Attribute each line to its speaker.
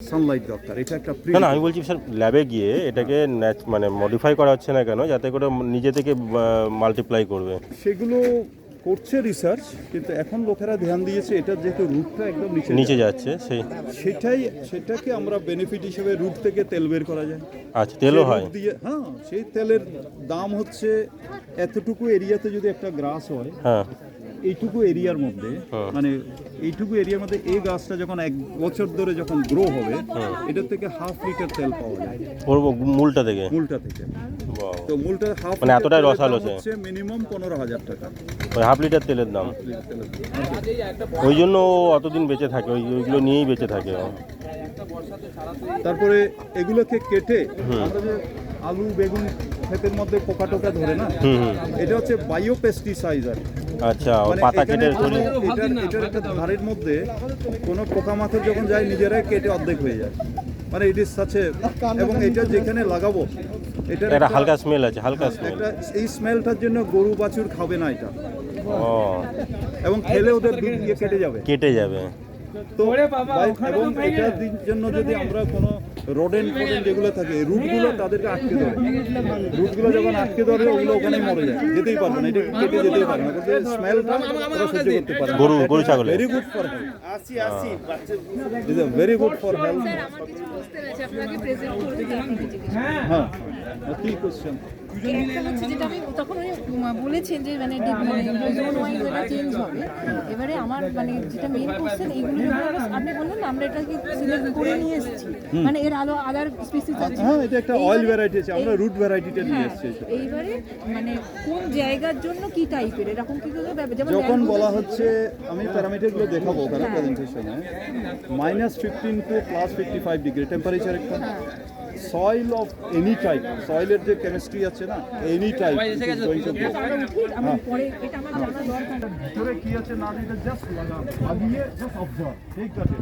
Speaker 1: Sunlight দরকার, এটা একটা
Speaker 2: না না আমি বলছি স্যার ল্যাবে গিয়ে এটাকে মানে মডিফাই করা হচ্ছে না কেন, যাতে করে নিজে থেকে মাল্টিপ্লাই করবে?
Speaker 1: সেগুলো করছে রিসার্চ, কিন্তু এখন লোকেরা ধ্যান দিয়েছে এটা যেহেতু রুটটা একদম
Speaker 2: নিচে যাচ্ছে সেই
Speaker 1: সেটাকে আমরা বেনিফিট হিসেবে রুট থেকে তেল বের করা যায়।
Speaker 2: আচ্ছা, তেলও হয়?
Speaker 1: দিয়ে হ্যাঁ, সেই তেলের দাম হচ্ছে এতটুকু এরিয়াতে যদি একটা গ্রাস হয়,
Speaker 2: হ্যাঁ
Speaker 1: এইটুকু এরিয়ার মধ্যে, মানে এইটুকু এরিয়ার মধ্যে এই গাছটা যখন 1 বছর ধরে যখন গ্রো হবে, এটার থেকে 1/2 লিটার তেল পাওয়া যায়
Speaker 2: ওর মূলটা থেকে। তো
Speaker 1: মূলটা
Speaker 2: মানে এতটাই রসালো
Speaker 1: হচ্ছে মিনিমাম 15,000 টাকা
Speaker 2: ওই 1/2 লিটার তেলের দাম। ওই জন্য অতদিন বেঁচে থাকে, ওইগুলো নিয়েই বেঁচে থাকে।
Speaker 1: তারপরে এগুলোকে কেটে আমরা যে আলু বেগুন ক্ষেতের মধ্যে পোকা টোকা ধরে না, এটা হচ্ছে বায়ো পেস্টিসাইডার।
Speaker 2: আচ্ছা, পাতা কেটে
Speaker 1: এটার একটা ধারের মধ্যে কোনো পোকামাকড় যখন যায় নিজেরাই কেটে অর্ধেক হয়ে যায়, মানে ইট ইজ সাচ এ, এবং এটা যেখানে লাগাবো এটার
Speaker 2: একটা হালকা স্মেল আছে, হালকা স্মেল।
Speaker 1: এই স্মেলটার জন্য গরু বাছুর খাবে না এটা,
Speaker 2: ও,
Speaker 1: এবং খেলে ওদের দুধ দিয়ে কেটে যাবে। তো এবং এটার জন্য যদি আমরা কোনো রোডেন্ট যেগুলো থাকে, রুটগুলো তাদেরকে আটকে ধরে, রুটগুলো যখন আটকে ধরে ওগুলো ওখানেই মরে যায়, যেতেই পারবে না, এটা কেটে যেতেই পারবে না, কিন্তু স্মেলটা ওরা সহ্য করতে পারে না।
Speaker 2: গরু ছাগল
Speaker 1: very good for health, is very good for health. হ্যাঁ, কি কোশ্চেন?
Speaker 3: যেটা আমি তখন বলেছেন যে মানে জোন ওয়াইজ এটা চেঞ্জ হবে। এবারে আমার মানে যেটা মেইন কোশ্চেন, এইগুলো আপনি বললেন না আমরা এটাকে সিলেক্ট করে নিয়ে এসেছি, মানে এর আলো আদার স্পিসিস আছে।
Speaker 1: হ্যাঁ, এটা একটা অয়েল ভ্যারাইটি আছে, আমরা রুট ভ্যারাইটিটা নিয়ে এসেছি।
Speaker 3: এইবারে মানে কোন জায়গার জন্য কি টাইপের এরকম কি করে, যেমন
Speaker 1: যখন বলা হচ্ছে, আমি প্যারামিটারগুলো দেখাবো ওখানে প্রেজেন্টেশনে, -15 টু +55 ডিগ্রি টেম্পারেচার একটা সয়েল অফ এনি টাইপ, সয়েলের যে কেমিস্ট্রি আছে না, এনি টাইপ ভিতরে কি আছে না, জাস্ট লাগিয়ে জাস্ট অবজার্ভ, ঠিক আছে।